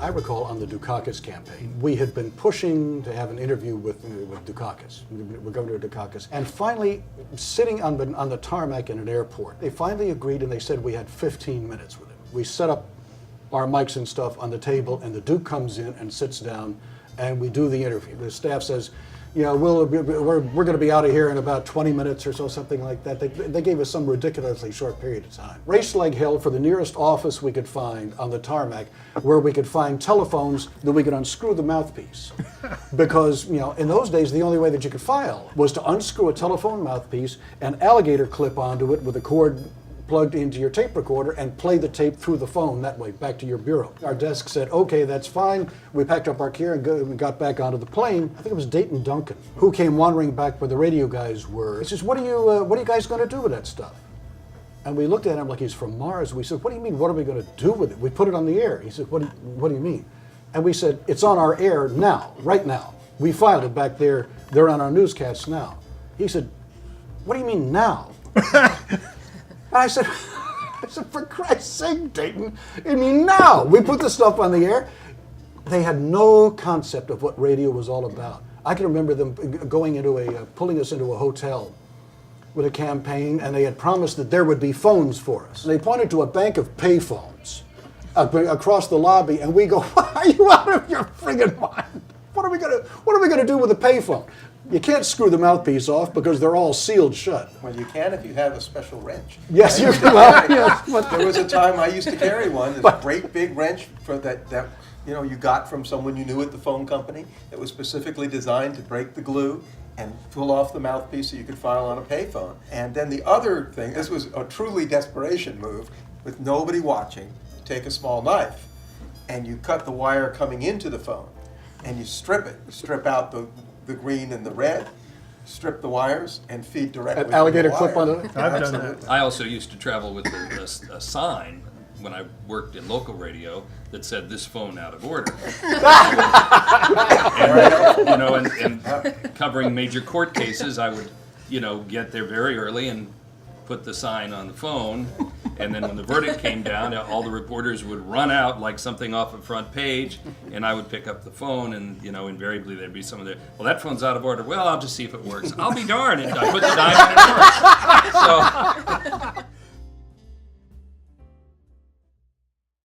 I recall on the Dukakis campaign, we had been pushing to have an interview with Dukakis, with Governor Dukakis, and finally, sitting on the tarmac in an airport, they finally agreed and they said we had 15 minutes with him. We set up our mics and stuff on the table, and the Duke comes in and sits down, and we do the interview. The staff says, you know, we're going to be out of here in about 20 minutes or so, something like that. They gave us some ridiculously short period of time. Raced like hell for the nearest office we could find on the tarmac where we could find telephones that we could unscrew the mouthpiece. Because, you know, in those days, the only way that you could file was to unscrew a telephone mouthpiece and alligator clip onto it with a cord plugged into your tape recorder and play the tape through the phone that way back to your bureau. Our desk said, okay, that's fine. We packed up our gear and got back onto the plane. I think it was Dayton Duncan who came wandering back where the radio guys were. He says, what are you guys going to do with that stuff? And we looked at him like he's from Mars. We said, what do you mean, what are we going to do with it? We put it on the air. He said, what do you mean? And we said, it's on our air now, right now. We filed it back there. They're on our newscasts now. He said, what do you mean now? And I said, for Christ's sake, Dayton, I mean, now we put the stuff on the air. They had no concept of what radio was all about. I can remember them going into pulling us into a hotel with a campaign, and they had promised that there would be phones for us. They pointed to a bank of payphones across the lobby, and we go, are you out of your friggin' mind? What are we gonna do with a payphone? You can't screw the mouthpiece off because they're all sealed shut. Well, you can if you have a special wrench. Yes, you can. Well, yes, there was a time I used to carry one, this great big wrench for that you know you got from someone you knew at the phone company that was specifically designed to break the glue and pull off the mouthpiece so you could file on a payphone. And then the other thing, this was a truly desperation move, with nobody watching, you take a small knife and you cut the wire coming into the phone and you strip it. You strip out the green and the red, strip the wires, and feed directly. An alligator from the clip wire. on it? I've done that. I also used to travel with a sign when I worked in local radio that said, "This phone out of order." And, you know, and covering major court cases, I would, you know, get there very early and put the sign on the phone, and then when the verdict came down, all the reporters would run out like something off a front page, and I would pick up the phone, and, you know, invariably there'd be someone there, well, that phone's out of order. Well, I'll just see if it works. I'll be darned. And I put the diamond in it. So